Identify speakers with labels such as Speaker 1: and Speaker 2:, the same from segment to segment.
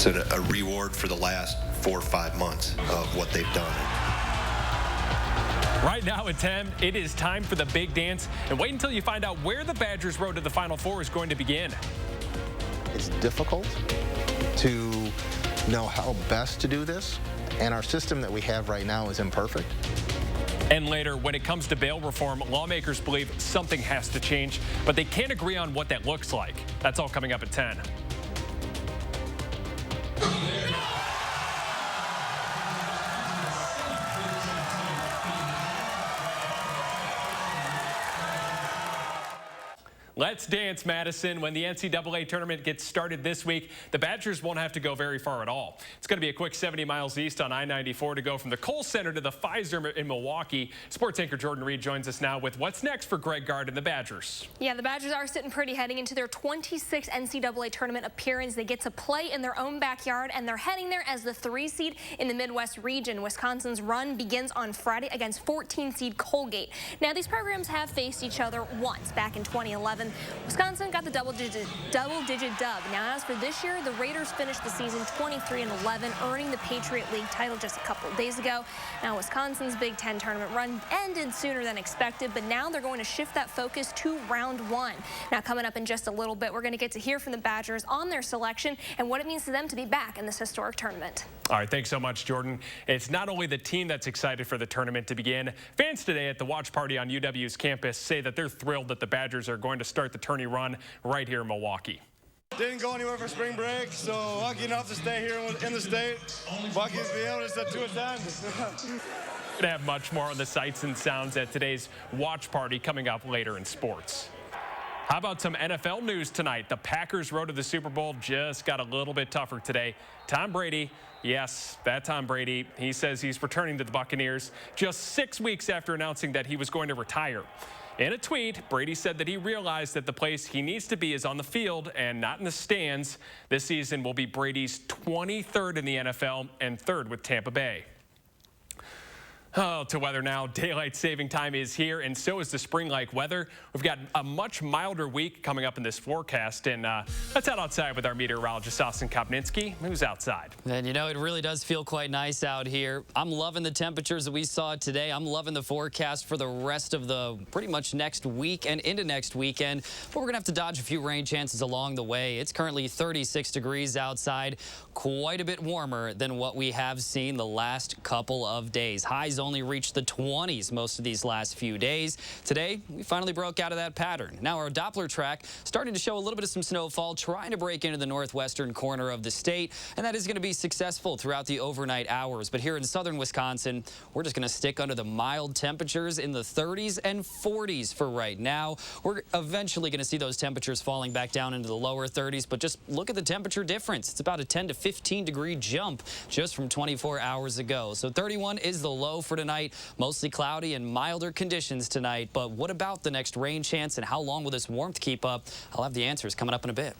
Speaker 1: It's a reward for the last 4 or 5 months of what they've done.
Speaker 2: Right now at 10, it is time for the big dance. And wait until you find out where the Badgers' road to the Final Four is going to begin.
Speaker 3: It's difficult to know how best to do this, and our system that we have right now is imperfect.
Speaker 2: And later, when it comes to bail reform, lawmakers believe something has to change, but they can't agree on what that looks like. That's all coming up at 10. Let's dance, Madison. When the NCAA tournament gets started this week, the Badgers won't have to go very far at all. It's going to be a quick 70 miles east on I-94 to go from the Kohl Center to the Pfizer in Milwaukee. Sports anchor Jordan Reed joins us now with what's next for Greg Gard and the Badgers.
Speaker 4: Yeah, the Badgers are sitting pretty heading into their 26th NCAA tournament appearance. They get to play in their own backyard, and they're heading there as the 3 seed in the Midwest region. Wisconsin's run begins on Friday against 14 seed Colgate. Now, these programs have faced each other once back in 2011. Wisconsin got the double-digit dub. Now, as for this year, the Raiders finished the season 23-11, earning the Patriot League title just a couple of days ago. Now, Wisconsin's Big Ten tournament run ended sooner than expected, but now they're going to shift that focus to round 1. Now, coming up in just a little bit, we're going to get to hear from the Badgers on their selection and what it means to them to be back in this historic tournament.
Speaker 2: All right, thanks so much, Jordan. It's not only the team that's excited for the tournament to begin. Fans today at the watch party on UW's campus say that they're thrilled that the Badgers are going to start the tourney run right here in Milwaukee.
Speaker 5: Didn't go anywhere for spring break, so lucky enough to stay here in the state. Lucky to be able to set 2 times.
Speaker 2: We're going to have much more on the sights and sounds at today's watch party coming up later in sports. How about some NFL news tonight? The Packers' road to the Super Bowl just got a little bit tougher today. Tom Brady, yes, that Tom Brady, he says he's returning to the Buccaneers just 6 weeks after announcing that he was going to retire. In a tweet, Brady said that he realized that the place he needs to be is on the field and not in the stands. This season will be Brady's 23rd in the NFL and 3rd with Tampa Bay. Oh, to weather now. Daylight saving time is here, and so is the spring-like weather. We've got a much milder week coming up in this forecast, and let's head outside with our meteorologist, Austin Kopninski, who's outside.
Speaker 6: And, you know, it really does feel quite nice out here. I'm loving the temperatures that we saw today. I'm loving the forecast for the rest of the pretty much next week and into next weekend, but we're going to have to dodge a few rain chances along the way. It's currently 36 degrees outside, quite a bit warmer than what we have seen the last couple of days. Highs only reached the 20s most of these last few days. Today, we finally broke out of that pattern. Now our Doppler track starting to show a little bit of some snowfall, trying to break into the northwestern corner of the state, and that is going to be successful throughout the overnight hours. But here in southern Wisconsin, we're just going to stick under the mild temperatures in the 30s and 40s for right now. We're eventually going to see those temperatures falling back down into the lower 30s, but just look at the temperature difference. It's about a 10 to 15 degree jump just from 24 hours ago. So 31 is the low for tonight. Mostly cloudy and milder conditions tonight. But what about the next rain chance and how long will this warmth keep up? I'll have the answers coming up in a bit.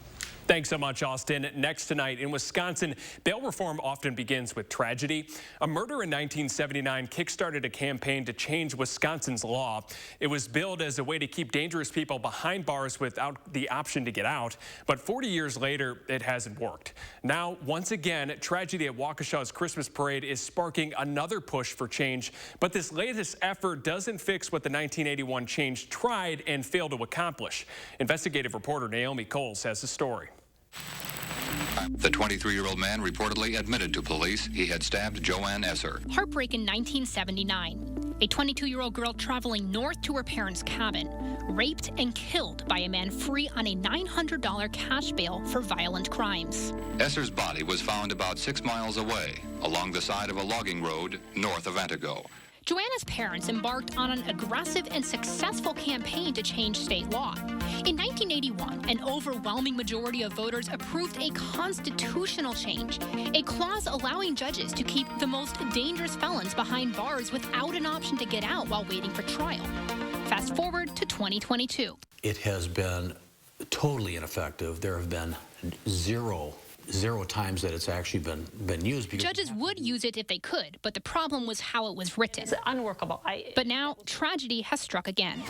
Speaker 2: Thanks so much, Austin. Next tonight in Wisconsin, bail reform often begins with tragedy. A murder in 1979 kickstarted a campaign to change Wisconsin's law. It was billed as a way to keep dangerous people behind bars without the option to get out. But 40 years later, it hasn't worked. Now, once again, tragedy at Waukesha's Christmas parade is sparking another push for change. But this latest effort doesn't fix what the 1981 change tried and failed to accomplish. Investigative reporter Naomi Coles has the story.
Speaker 7: The 23-year-old man reportedly admitted to police he had stabbed Joanne Esser.
Speaker 8: Heartbreak in 1979. A 22-year-old girl traveling north to her parents' cabin, raped and killed by a man free on a $900 cash bail for violent crimes.
Speaker 7: Esser's body was found about 6 miles away, along the side of a logging road north of Antigo.
Speaker 8: Joanna's parents embarked on an aggressive and successful campaign to change state law. In 1981, an overwhelming majority of voters approved a constitutional change, a clause allowing judges to keep the most dangerous felons behind bars without an option to get out while waiting for trial. Fast forward to 2022.
Speaker 9: It has been totally ineffective. There have been zero times that it's actually been used.
Speaker 8: Judges would use it if they could, but the problem was how it was written.
Speaker 10: It's unworkable.
Speaker 8: But now, tragedy has struck again.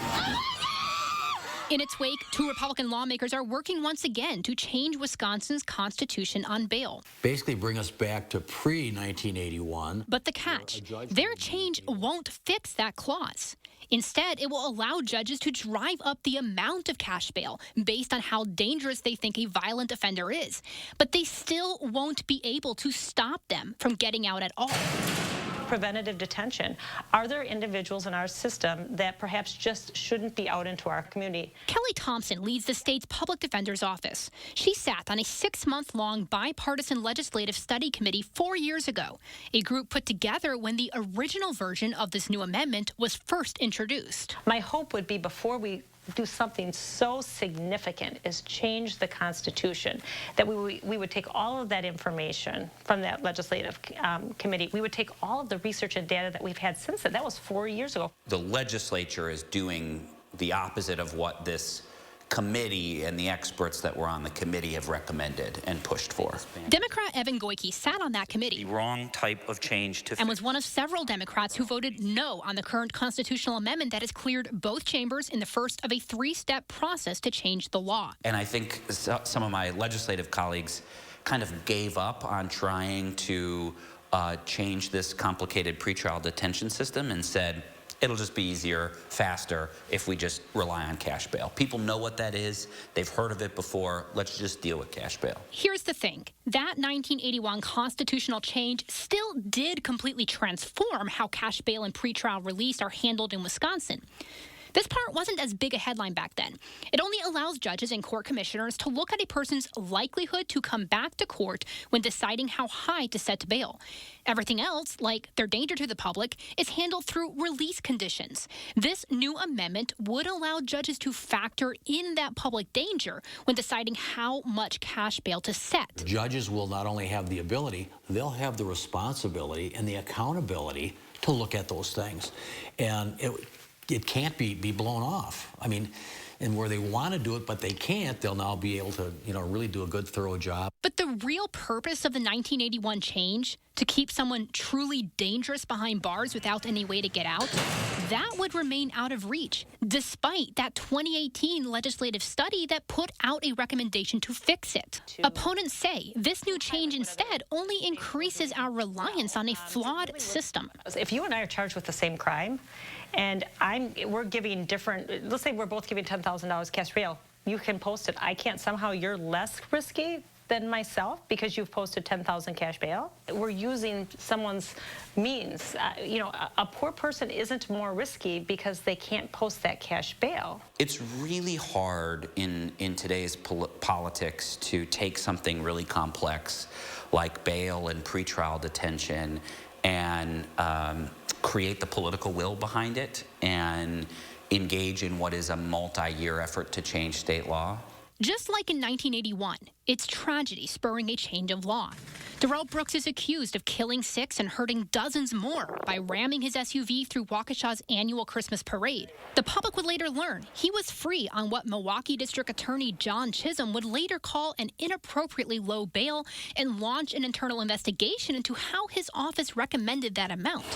Speaker 8: In its wake, 2 Republican lawmakers are working once again to change Wisconsin's constitution on bail.
Speaker 9: Basically bring us back to pre-1981.
Speaker 8: But the catch, their change won't fix that clause. Instead, it will allow judges to drive up the amount of cash bail based on how dangerous they think a violent offender is. But they still won't be able to stop them from getting out at all.
Speaker 10: Preventative detention. Are there individuals in our system that perhaps just shouldn't be out into our community?
Speaker 8: Kelly Thompson leads the state's public defender's office. She sat on a 6-month-long bipartisan legislative study committee 4 years ago, a group put together when the original version of this new amendment was first introduced.
Speaker 10: My hope would be before we do something so significant as change the Constitution, that we would take all of that information from that legislative committee. We would take all of the research and data that we've had since then. That was 4 years ago.
Speaker 11: The legislature is doing the opposite of what this committee and the experts that were on the committee have recommended and pushed for.
Speaker 8: Democrat Evan Goyke sat on that committee.
Speaker 11: The wrong type of change to...
Speaker 8: And was one of several Democrats who voted no on the current constitutional amendment that has cleared both chambers in the first of a 3-step process to change the law.
Speaker 11: And I think some of my legislative colleagues kind of gave up on trying to change this complicated pretrial detention system and said, it'll just be easier, faster, if we just rely on cash bail. People know what that is. They've heard of it before. Let's just deal with cash bail.
Speaker 8: Here's the thing. That 1981 constitutional change still did completely transform how cash bail and pretrial release are handled in Wisconsin. This part wasn't as big a headline back then. It only allows judges and court commissioners to look at a person's likelihood to come back to court when deciding how high to set bail. Everything else, like their danger to the public, is handled through release conditions. This new amendment would allow judges to factor in that public danger when deciding how much cash bail to set.
Speaker 9: Judges will not only have the ability, they'll have the responsibility and the accountability to look at those things. And it can't be blown off. I mean, and where they want to do it, but they can't, they'll now be able to, really do a good, thorough job.
Speaker 8: But the real purpose of the 1981 change, to keep someone truly dangerous behind bars without any way to get out, that would remain out of reach, despite that 2018 legislative study that put out a recommendation to fix it. Opponents say this new change instead only increases our reliance on a flawed system.
Speaker 10: If you and I are charged with the same crime, and we're giving different, let's say we're both giving $10,000 cash bail, you can post it. I can't somehow, you're less risky than myself because you've posted $10,000 cash bail. We're using someone's means. A poor person isn't more risky because they can't post that cash bail.
Speaker 11: It's really hard in today's politics to take something really complex like bail and pretrial detention and create the political will behind it and engage in what is a multi-year effort to change state law.
Speaker 8: Just like in 1981, it's tragedy spurring a change of law. Darrell Brooks is accused of killing 6 and hurting dozens more by ramming his SUV through Waukesha's annual Christmas parade. The public would later learn he was free on what Milwaukee District Attorney John Chisholm would later call an inappropriately low bail and launch an internal investigation into how his office recommended that amount.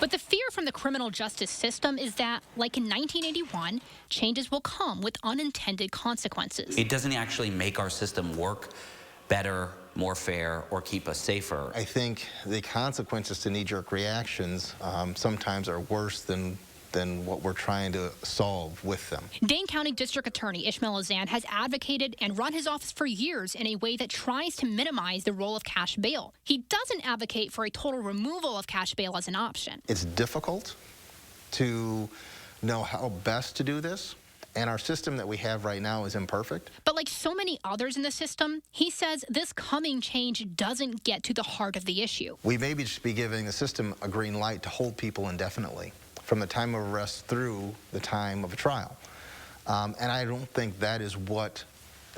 Speaker 8: But the fear from the criminal justice system is that, like in 1981, changes will come with unintended consequences.
Speaker 11: It doesn't actually make our system work better, more fair, or keep us safer.
Speaker 3: I think the consequences to knee-jerk reactions sometimes are worse than what we're trying to solve with them.
Speaker 8: Dane County District Attorney Ishmael Azan has advocated and run his office for years in a way that tries to minimize the role of cash bail. He doesn't advocate for a total removal of cash bail as an option.
Speaker 3: It's difficult to know how best to do this, and our system that we have right now is imperfect.
Speaker 8: But like so many others in the system, he says this coming change doesn't get to the heart of the issue.
Speaker 3: We maybe just be giving the system a green light to hold people indefinitely, from the time of arrest through the time of a trial. And I don't think that is what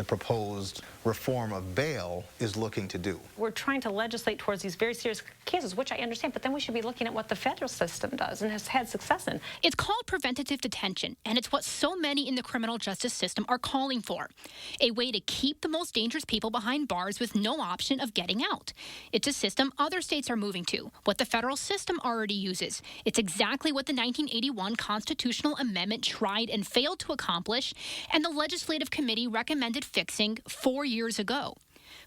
Speaker 3: the proposed reform of bail is looking to do.
Speaker 10: We're trying to legislate towards these very serious cases, which I understand, but then we should be looking at what the federal system does and has had success in.
Speaker 8: It's called preventative detention, and it's what so many in the criminal justice system are calling for. A way to keep the most dangerous people behind bars with no option of getting out. It's a system other states are moving to, what the federal system already uses. It's exactly what the 1981 constitutional amendment tried and failed to accomplish, and the legislative committee recommended fixing 4 years ago.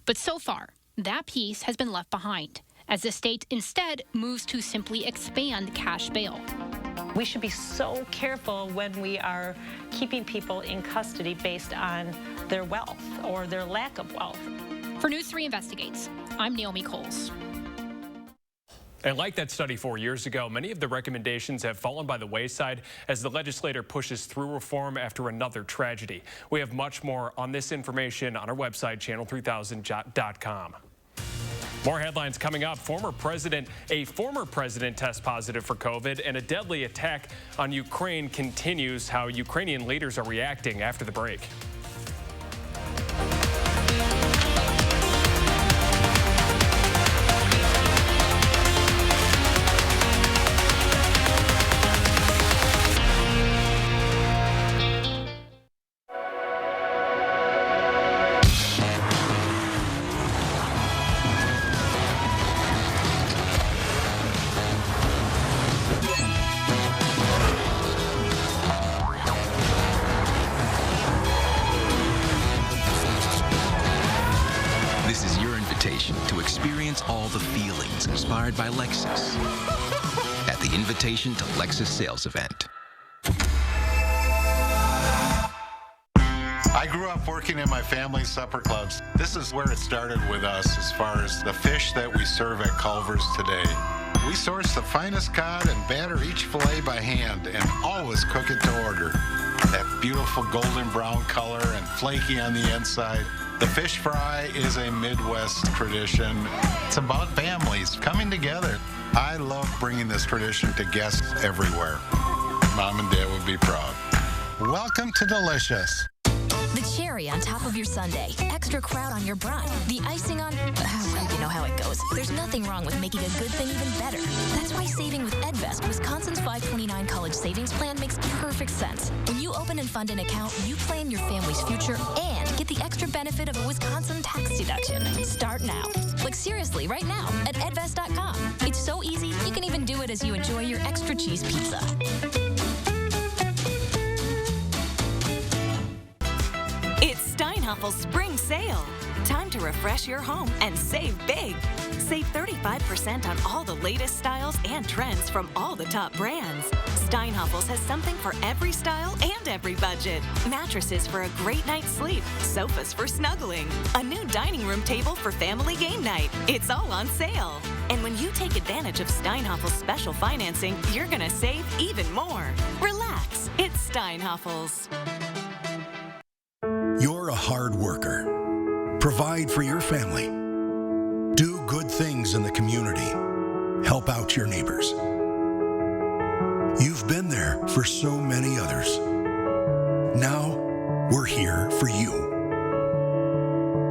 Speaker 8: But so far, that piece has been left behind, as the state instead moves to simply expand cash bail.
Speaker 10: We should be so careful when we are keeping people in custody based on their wealth or their lack of wealth.
Speaker 8: For News 3 Investigates, I'm Naomi Coles.
Speaker 2: And like that study 4 years ago, many of the recommendations have fallen by the wayside as the legislature pushes through reform after another tragedy. We have much more on this information on our website, channel3000.com. More headlines coming up. A former president tests positive for COVID, and a deadly attack on Ukraine continues. How Ukrainian leaders are reacting after the break.
Speaker 12: To experience all the feelings inspired by Lexus at the Invitation to Lexus sales event.
Speaker 13: I grew up working in my family's supper clubs. This is where it started with us as far as the fish that we serve at Culver's today. We source the finest cod and batter each fillet by hand and always cook it to order. That beautiful golden brown color and flaky on the inside. The fish fry is a Midwest tradition. It's about families coming together. I love bringing this tradition to guests everywhere. Mom and Dad would be proud. Welcome to Delicious.
Speaker 14: The cherry on top of your sundae, extra crowd on your brine, the icing on, well, you know how it goes. There's nothing wrong with making a good thing even better. That's why saving with EdVest, Wisconsin's 529 college savings plan, makes perfect sense. When you open and fund an account, you plan your family's future and get the extra benefit of a Wisconsin tax deduction. Start now. Like seriously, right now at edvest.com. It's so easy, you can even do it as you enjoy your extra cheese pizza.
Speaker 15: It's Steinhaffel's spring sale. Time to refresh your home and save big. Save 35% on all the latest styles and trends from all the top brands. Steinhaffel's has something for every style and every budget. Mattresses for a great night's sleep. Sofas for snuggling. A new dining room table for family game night. It's all on sale. And when you take advantage of Steinhaffel's special financing, you're gonna save even more. Relax. It's Steinhaffel's.
Speaker 16: You're a hard worker. Provide for your family. Do good things in the community. Help out your neighbors. You've been there for so many others. Now, we're here for you.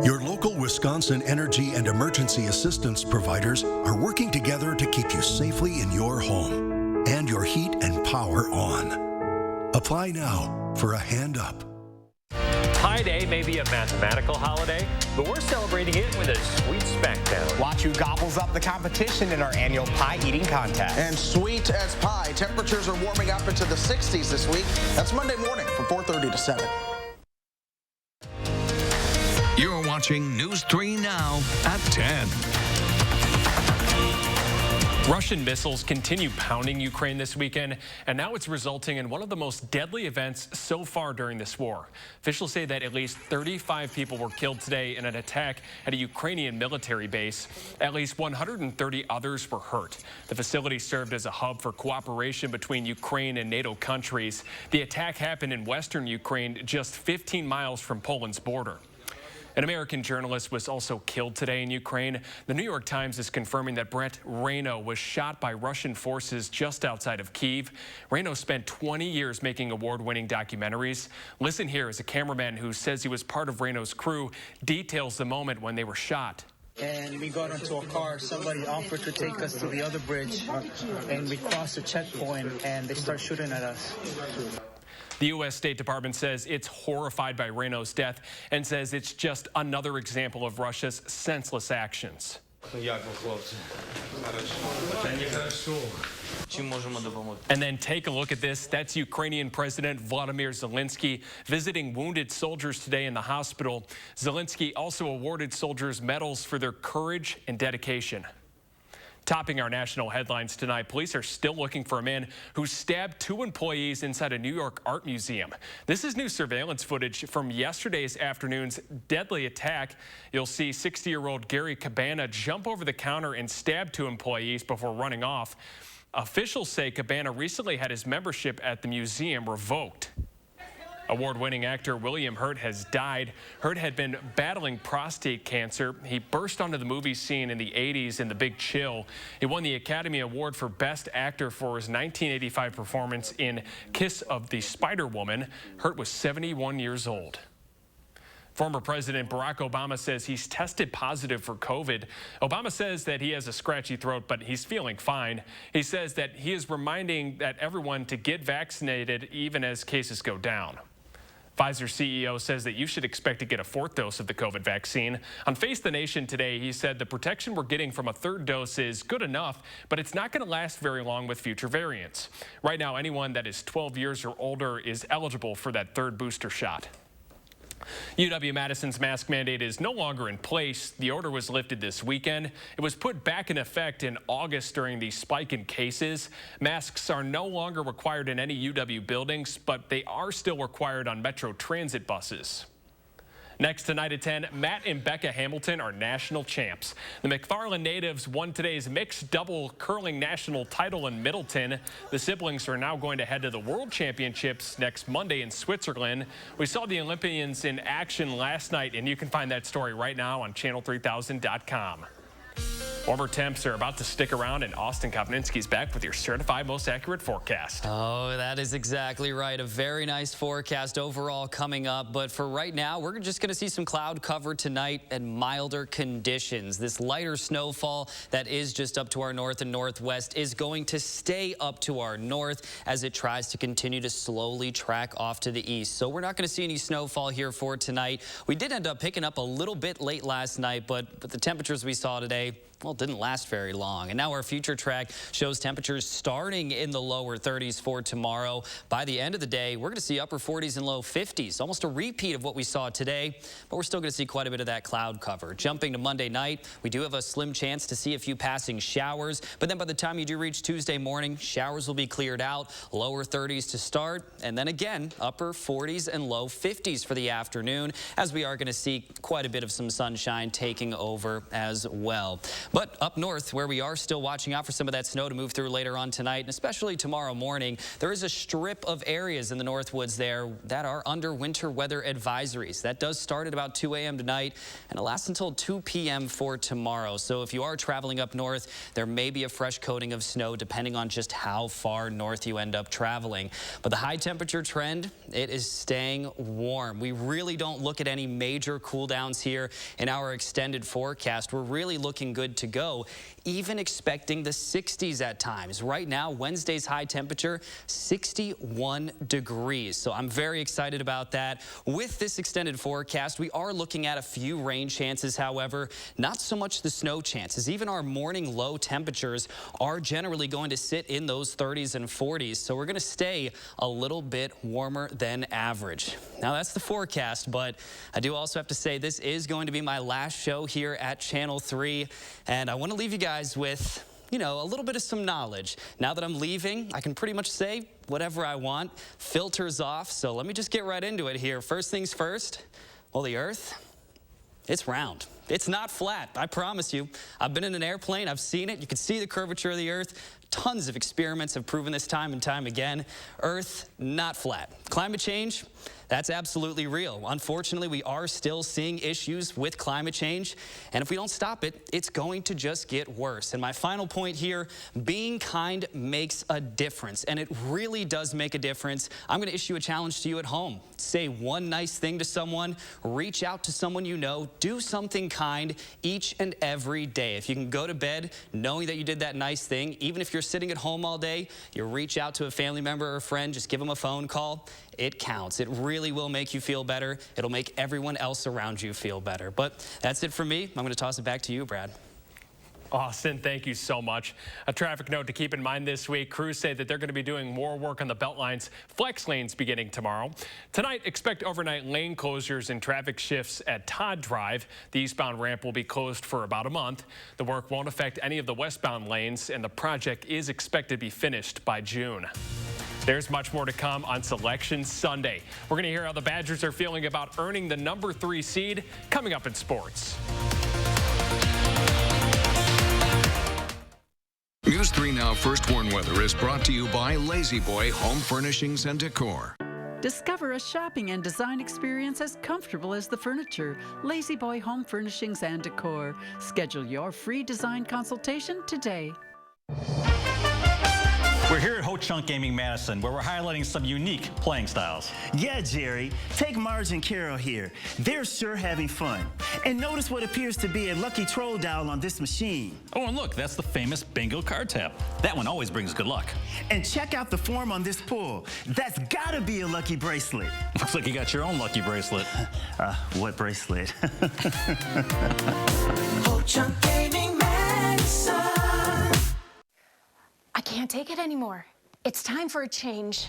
Speaker 16: Your local Wisconsin energy and emergency assistance providers are working together to keep you safely in your home and your heat and power on. Apply now for a hand up.
Speaker 17: Pi Day may be a mathematical holiday, but we're celebrating it with a sweet smackdown.
Speaker 18: Watch who gobbles up the competition in our annual pie eating contest.
Speaker 19: And sweet as pie. Temperatures are warming up into the 60s this week. That's Monday morning from 4:30 to 7.
Speaker 12: You're watching News 3 Now at 10.
Speaker 2: Russian missiles continue pounding Ukraine this weekend, and now it's resulting in one of the most deadly events so far during this war. Officials say that at least 35 people were killed today in an attack at a Ukrainian military base. At least 130 others were hurt. The facility served as a hub for cooperation between Ukraine and NATO countries. The attack happened in western Ukraine, just 15 miles from Poland's border. An American journalist was also killed today in Ukraine. The New York Times is confirming that Brett Reno was shot by Russian forces just outside of Kyiv. Reno spent 20 years making award-winning documentaries. Listen here as a cameraman who says he was part of Reno's crew details the moment when they were shot.
Speaker 20: And we got into a car. Somebody offered to take us to the other bridge, and we crossed the checkpoint, and they start shooting at us.
Speaker 2: The U.S. State Department says it's horrified by Reno's death and says it's just another example of Russia's senseless actions. And then take a look at this. That's Ukrainian President Vladimir Zelensky visiting wounded soldiers today in the hospital. Zelensky also awarded soldiers medals for their courage and dedication. Topping our national headlines tonight, police are still looking for a man who stabbed 2 employees inside a New York art museum. This is new surveillance footage from yesterday's afternoon's deadly attack. You'll see 60-year-old Gary Cabana jump over the counter and stab 2 employees before running off. Officials say Cabana recently had his membership at the museum revoked. Award-winning actor William Hurt has died. Hurt had been battling prostate cancer. He burst onto the movie scene in the 80s in The Big Chill. He won the Academy Award for Best Actor for his 1985 performance in Kiss of the Spider-Woman. Hurt was 71 years old. Former President Barack Obama says he's tested positive for COVID. Obama says that he has a scratchy throat, but he's feeling fine. He says that he is reminding that everyone to get vaccinated even as cases go down. Pfizer CEO says that you should expect to get a 4th dose of the COVID vaccine. On Face the Nation today, he said the protection we're getting from a 3rd dose is good enough, but it's not going to last very long with future variants. Right now, anyone that is 12 years or older is eligible for that 3rd booster shot. UW-Madison's mask mandate is no longer in place. The order was lifted this weekend. It was put back in effect in August during the spike in cases. Masks are no longer required in any UW buildings, but they are still required on Metro Transit buses. Next tonight at 10, Matt and Becca Hamilton are national champs. The McFarland natives won today's mixed double curling national title in Middleton. The siblings are now going to head to the World Championships next Monday in Switzerland. We saw the Olympians in action last night, and you can find that story right now on channel3000.com. Warmer temps are about to stick around, and Austin Kopninski's back with your certified most accurate forecast.
Speaker 6: Oh, that is exactly right. A very nice forecast overall coming up. But for right now, we're just going to see some cloud cover tonight and milder conditions. This lighter snowfall that is just up to our north and northwest is going to stay up to our north as it tries to continue to slowly track off to the east. So we're not going to see any snowfall here for tonight. We did end up picking up a little bit late last night, but the temperatures we saw today, well, didn't last very long. And now our future track shows temperatures starting in the lower 30s for tomorrow. By the end of the day, we're going to see upper 40s and low 50s, almost a repeat of what we saw today, but we're still going to see quite a bit of that cloud cover. Jumping to Monday night, we do have a slim chance to see a few passing showers, but then by the time you do reach Tuesday morning, showers will be cleared out, lower 30s to start, and then again, upper 40s and low 50s for the afternoon, as we are going to see quite a bit of some sunshine taking over as well. But up north, where we are still watching out for some of that snow to move through later on tonight, and especially tomorrow morning, there is a strip of areas in the Northwoods there that are under winter weather advisories. That does start at about 2 a.m. tonight, and it lasts until 2 p.m. for tomorrow. So if you are traveling up north, there may be a fresh coating of snow depending on just how far north you end up traveling. But the high temperature trend, it is staying warm. We really don't look at any major cool downs here in our extended forecast. We're really looking good to go, even expecting the 60s at times. Right now, Wednesday's high temperature, 61 degrees. So I'm very excited about that. With this extended forecast, we are looking at a few rain chances, however, not so much the snow chances. Even our morning low temperatures are generally going to sit in those 30s and 40s. So we're going to stay a little bit warmer than average. Now that's the forecast, but I do also have to say this is going to be my last show here at Channel 3. And I want to leave you guys with, you know, a little bit of some knowledge. Now that I'm leaving, I can pretty much say whatever I want. Filters off. So let me just get right into it here. First things first. Well, the Earth, it's round. It's not flat, I promise you. I've been in an airplane. I've seen it. You can see the curvature of the Earth. Tons of experiments have proven this time and time again. Earth, not flat. Climate change, That's absolutely real. Unfortunately, we are still seeing issues with climate change, and if we don't stop it, it's going to just get worse. And my final point here, being kind makes a difference, and it really does make a difference. I'm going to issue a challenge to you at home. Say one nice thing to someone, reach out to someone you know, do something kind each and every day. If you can go to bed knowing that you did that nice thing, even if you're sitting at home all day, you reach out to a family member or a friend, just give them a phone call. It counts. It really will make you feel better. It'll make everyone else around you feel better. But that's it for me. I'm going to toss it back to you, Brad.
Speaker 2: Austin, thank you so much. A traffic note to keep in mind this week. Crews say that they're going to be doing more work on the Beltline's flex lanes beginning tomorrow. Tonight, expect overnight lane closures and traffic shifts at Todd Drive. The eastbound ramp will be closed for about a month. The work won't affect any of the westbound lanes, and the project is expected to be finished by June. There's much more to come on Selection Sunday. We're going to hear how the Badgers are feeling about earning the #3 seed coming up in sports.
Speaker 12: News 3 Now First Warn Weather is brought to you by Lazy Boy Home Furnishings and Decor.
Speaker 21: Discover a shopping and design experience as comfortable as the furniture. Lazy Boy Home Furnishings and Decor. Schedule your free design consultation today.
Speaker 22: We're here at Ho Chunk Gaming Madison, where we're highlighting some unique playing styles.
Speaker 23: Yeah, Jerry. Take Marge and Carol here. They're sure having fun. And notice what appears to be a lucky troll dial on this machine.
Speaker 22: Oh, and look, that's the famous bingo card tap. That one always brings good luck.
Speaker 23: And check out the form on this pull. That's gotta be a lucky bracelet.
Speaker 22: Looks like you got your own lucky bracelet.
Speaker 23: What bracelet?
Speaker 24: Ho Chunk Gaming Madison.
Speaker 25: I can't take it anymore. It's time for a change.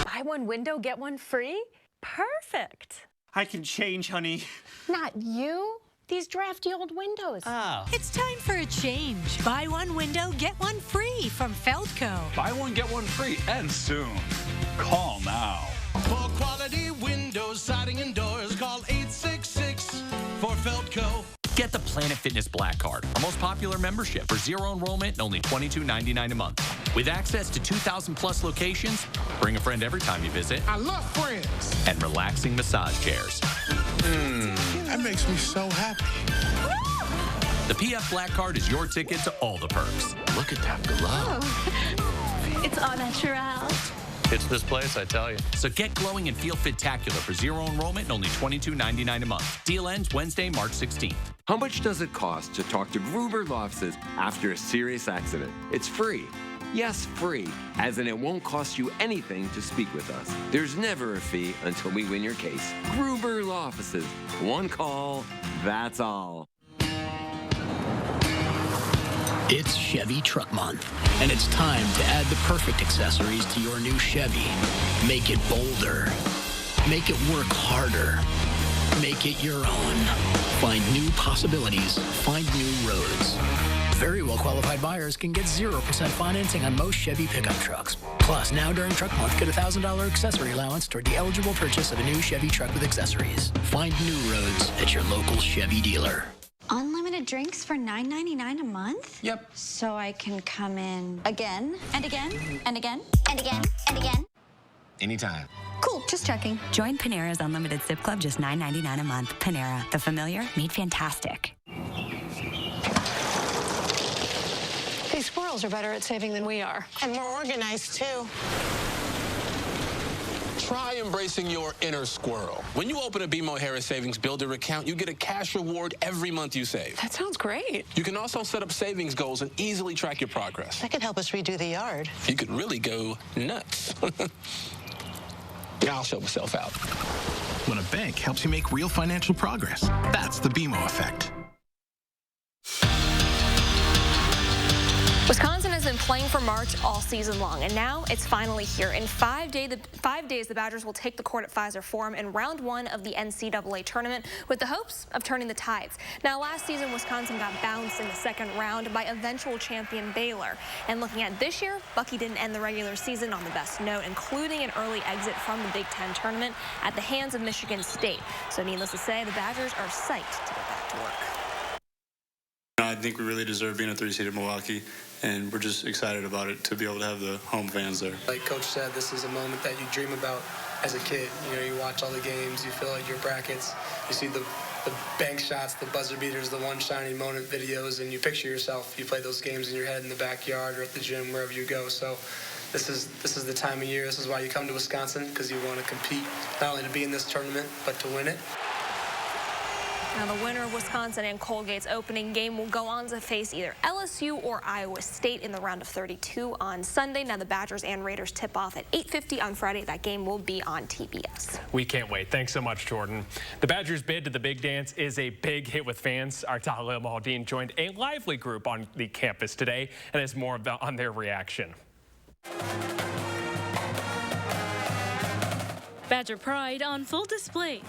Speaker 25: Buy one window, get one free? Perfect.
Speaker 23: I can change, honey.
Speaker 25: Not you. These drafty old windows.
Speaker 22: Oh.
Speaker 26: It's time for a change. Buy one window, get one free from Feldco.
Speaker 22: Buy one, get one free, and soon. Call now.
Speaker 27: For quality windows, siding, and doors, call 866 for Feldco.
Speaker 28: Get the Planet Fitness Black Card, our most popular membership for zero enrollment and only $22.99 a month. With access to 2,000 plus locations, bring a friend every time you visit.
Speaker 27: I love friends.
Speaker 28: And relaxing massage chairs.
Speaker 27: That makes me so happy.
Speaker 28: The PF Black Card is your ticket to all the perks. Look at that glow.
Speaker 26: Oh, it's all natural.
Speaker 28: It's this place, I tell you. So get glowing and feel fit-tacular for zero enrollment and only $22.99 a month. Deal ends Wednesday, March 16th.
Speaker 29: How much does it cost to talk to Gruber Law Offices after a serious accident? It's free. Yes, free, as in it won't cost you anything to speak with us. There's never a fee until we win your case. Gruber Law Offices. One call, that's all.
Speaker 30: It's Chevy Truck Month, and it's time to add the perfect accessories to your new Chevy. Make it bolder. Make it work harder. Make it your own. Find new possibilities. Find new roads. Very well-qualified buyers can get 0% financing on most Chevy pickup trucks. Plus, now during Truck Month, get a $1,000 accessory allowance toward the eligible purchase of a new Chevy truck with accessories. Find new roads at your local Chevy dealer.
Speaker 31: Unlimited drinks for $9.99 a month?
Speaker 29: Yep.
Speaker 31: So I can come in again and again and again and again and again?
Speaker 29: Anytime.
Speaker 31: Cool, just checking.
Speaker 32: Join Panera's Unlimited Sip Club, just $9.99 a month. Panera, the familiar made fantastic.
Speaker 33: These squirrels are better at saving than we are. And more organized, too.
Speaker 27: Try embracing your inner squirrel. When you open a BMO Harris Savings Builder account, you get a cash reward every month you save.
Speaker 33: That sounds great.
Speaker 27: You can also set up savings goals and easily track your progress.
Speaker 33: That could help us redo the yard.
Speaker 27: You could really go nuts. I'll show myself out.
Speaker 34: When a bank helps you make real financial progress, that's the BMO effect.
Speaker 4: Wisconsin has been playing for March all season long, and now it's finally here. In 5 days, the Badgers will take the court at Pfizer Forum in round 1 of the NCAA tournament with the hopes of turning the tides. Now, last season, Wisconsin got bounced in the second round by eventual champion Baylor. And looking at this year, Bucky didn't end the regular season on the best note, including an early exit from the Big Ten tournament at the hands of Michigan State. So needless to say, the Badgers are psyched to get back to work.
Speaker 1: I think we really deserve being a 3-seed in Milwaukee, and we're just excited about it to be able to have the home fans there.
Speaker 3: Like Coach said, this is a moment that you dream about as a kid. You know, you watch all the games, you feel like your brackets, you see the bank shots, the buzzer beaters, the one shining moment videos, and you picture yourself. You play those games in your head in the backyard or at the gym, wherever you go. So this is the time of year. This is why you come to Wisconsin, because you want to compete, not only to be in this tournament, but to win it.
Speaker 4: Now, the winner of Wisconsin and Colgate's opening game will go on to face either LSU or Iowa State in the round of 32 on Sunday. Now, the Badgers and Raiders tip off at 8:50 on Friday. That game will be on TBS.
Speaker 2: We can't wait. Thanks so much, Jordan. The Badgers' bid to the Big Dance is a big hit with fans. Our Tahalil Mahaldeen joined a lively group on the campus today and has more on their reaction.
Speaker 5: Badger pride on full display.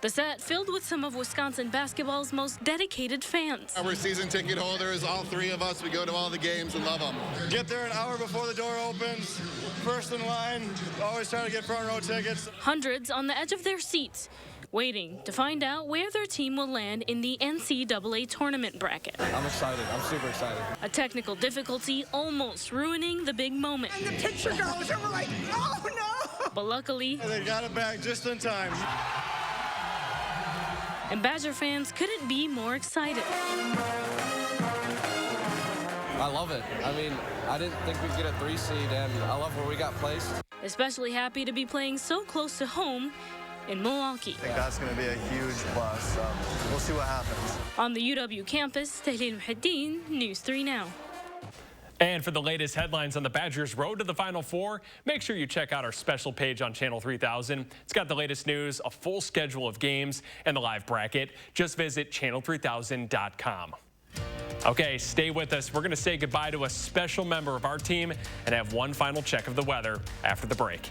Speaker 5: The set filled with some of Wisconsin basketball's most dedicated fans.
Speaker 7: We're season ticket holders, all 3 of us. We go to all the games and love them. Get there an hour before the door opens. First in line, always try to get front row tickets.
Speaker 5: Hundreds on the edge of their seats, waiting to find out where their team will land in the NCAA tournament bracket.
Speaker 8: I'm excited. I'm super excited.
Speaker 5: A technical difficulty almost ruining the big moment.
Speaker 7: And the picture goes, and we're like, oh no!
Speaker 5: But luckily,
Speaker 7: they got it back just in time.
Speaker 5: And Badger fans couldn't be more excited.
Speaker 8: I love it. I mean, I didn't think we'd get a 3-seed, and I love where we got placed.
Speaker 5: Especially happy to be playing so close to home in Milwaukee.
Speaker 7: I think that's going to be a huge plus. We'll see what happens.
Speaker 5: On the UW campus, Tahlil Muhaddin, News 3 Now.
Speaker 2: And for the latest headlines on the Badgers' road to the Final Four, make sure you check out our special page on Channel 3000. It's got the latest news, a full schedule of games, and the live bracket. Just visit channel3000.com. Okay, stay with us. We're going to say goodbye to a special member of our team and have one final check of the weather after the break.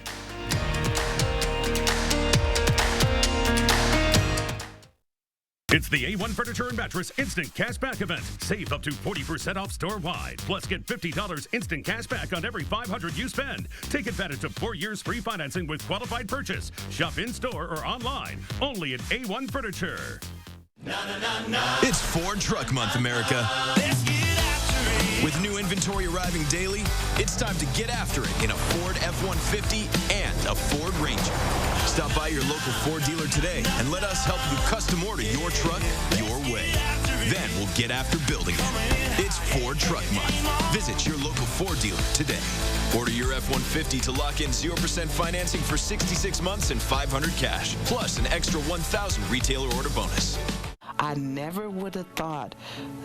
Speaker 9: It's the A1 Furniture and Mattress Instant Cashback event. Save up to 40% off store-wide. Plus, get $50 instant cash back on every $500 you spend. Take advantage of 4 years free financing with qualified purchase. Shop in-store or online. Only at A1 Furniture.
Speaker 10: It's Ford Truck Month, America. With new inventory arriving daily, it's time to get after it in a Ford F-150 and a Ford Ranger. Stop by your local Ford dealer today and let us help you custom order your truck your way. Then we'll get after building it. It's Ford Truck Month. Visit your local Ford dealer today. Order your F-150 to lock in 0% financing for 66 months and $500 cash, plus an extra $1,000 retailer order bonus.
Speaker 11: I never would have thought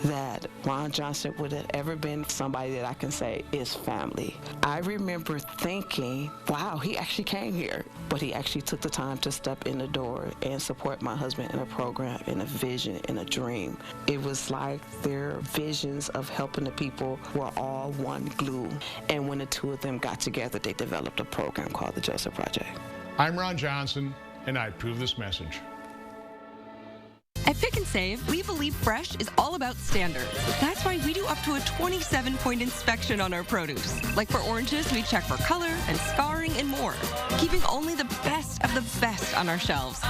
Speaker 11: that Ron Johnson would have ever been somebody that I can say is family. I remember thinking, wow, he actually came here, but he actually took the time to step in the door and support my husband in a program, in a vision, in a dream. It was like their visions of helping the people were all one glue. And when the two of them got together, they developed a program called the Joseph Project.
Speaker 13: I'm Ron Johnson, and I approve this message.
Speaker 14: At Pick and Save, we believe fresh is all about standards. That's why we do up to a 27-point inspection on our produce. Like for oranges, we check for color and scarring and more, keeping only the best of the best on our shelves.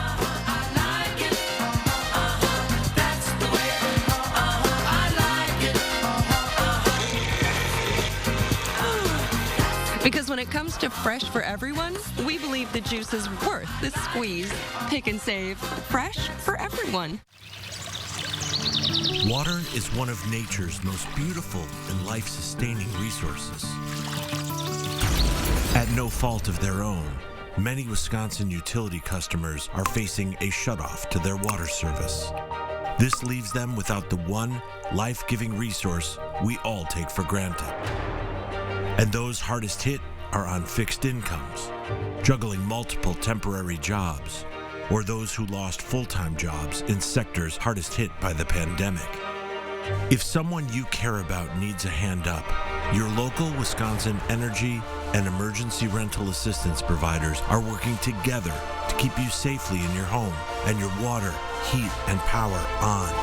Speaker 14: Because when it comes to fresh for everyone, we believe the juice is worth the squeeze. Pick and Save, fresh for everyone.
Speaker 15: Water is one of nature's most beautiful and life-sustaining resources. At no fault of their own, many Wisconsin utility customers are facing a shutoff to their water service. This leaves them without the one life-giving resource we all take for granted. And those hardest hit are on fixed incomes, juggling multiple temporary jobs, or those who lost full-time jobs in sectors hardest hit by the pandemic. If someone you care about needs a hand up, your local Wisconsin energy and emergency rental assistance providers are working together to keep you safely in your home and your water, heat, and power on.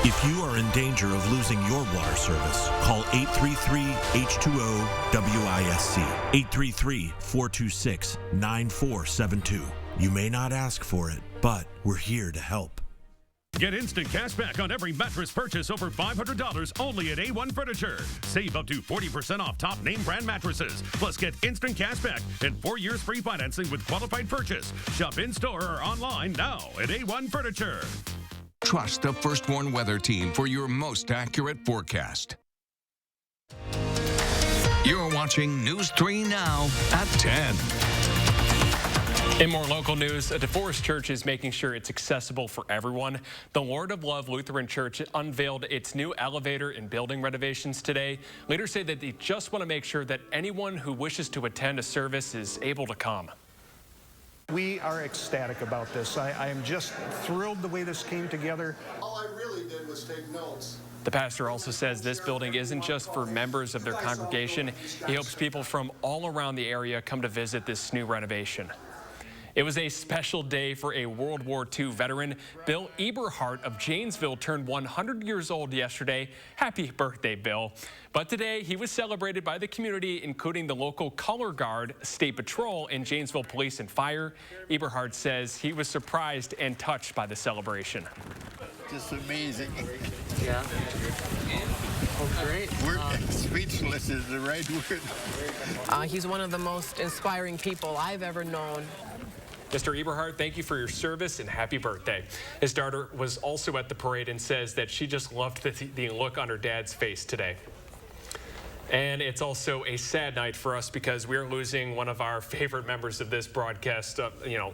Speaker 15: If you are in danger of losing your water service, call 833-H2O-WISC, 833-426-9472. You may not ask for it, but we're here to help.
Speaker 9: Get instant cash back on every mattress purchase over $500 only at A1 Furniture. Save up to 40% off top name brand mattresses. Plus, get instant cash back and 4 years free financing with qualified purchase. Shop in-store or online now at A1 Furniture.
Speaker 6: Trust the First Warn Weather Team for your most accurate forecast. You're watching News 3 Now at 10.
Speaker 2: In more local news, a DeForest church is making sure it's accessible for everyone. The Lord of Love Lutheran Church unveiled its new elevator and building renovations today. Leaders say that they just want to make sure that anyone who wishes to attend a service is able to come.
Speaker 13: We are ecstatic about this. I am just thrilled the way this came together.
Speaker 7: All I really did was take notes.
Speaker 2: The pastor also says this building isn't just for members of their congregation. He hopes people from all around the area come to visit this new renovation. It was a special day for a World War II veteran. Bill Eberhardt of Janesville turned 100 years old yesterday. Happy birthday, Bill. But today, he was celebrated by the community, including the local Color Guard, State Patrol, and Janesville Police and Fire. Eberhardt says he was surprised and touched by the celebration.
Speaker 12: Just amazing.
Speaker 16: Yeah. Oh, great.
Speaker 12: We're speechless is the right word.
Speaker 16: He's one of the most inspiring people I've ever known.
Speaker 2: Mr. Eberhardt, thank you for your service and happy birthday. His daughter was also at the parade and says that she just loved the look on her dad's face today. And it's also a sad night for us because we're losing one of our favorite members of this broadcast,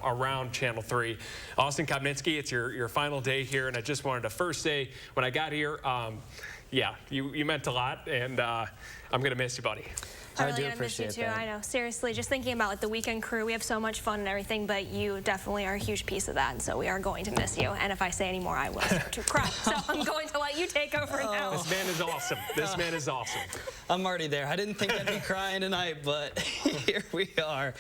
Speaker 2: around Channel 3. Austin Kopnitsky, it's your final day here, and I just wanted to first say, when I got here, yeah, you meant a lot, and I'm going to miss you, buddy.
Speaker 4: I really gonna miss you too. I know. Seriously, just thinking about the weekend crew, we have so much fun and everything, but you definitely are a huge piece of that, and so we are going to miss you. And if I say any more, I will start to cry. So I'm going to let you take over now.
Speaker 2: This man is awesome. This man is awesome.
Speaker 17: I'm already there. I didn't think I'd be crying tonight, but here we are.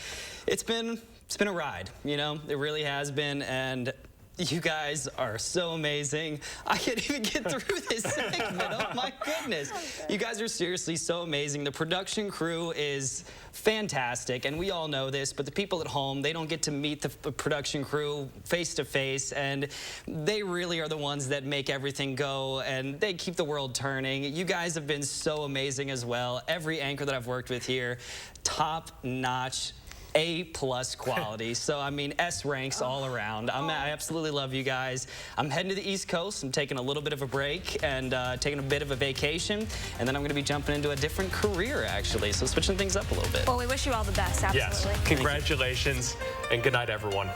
Speaker 17: It's been a ride, you know. It really has been, and you guys are so amazing. I can't even get through this segment. Oh my goodness. You guys are seriously so amazing. The production crew is fantastic, and we all know this, but the people at home, they don't get to meet the production crew face to face, and they really are the ones that make everything go, and they keep the world turning. You guys have been so amazing as well. Every anchor that I've worked with here, top-notch, A+ quality. So, I mean, S ranks all around. I absolutely love you guys. I'm heading to the East Coast. I'm taking a little bit of a break and taking a bit of a vacation. And then I'm going to be jumping into a different career, actually. So switching things up a little bit.
Speaker 4: Well, we wish you all the best, absolutely.
Speaker 2: Yes. Congratulations, and good night, everyone.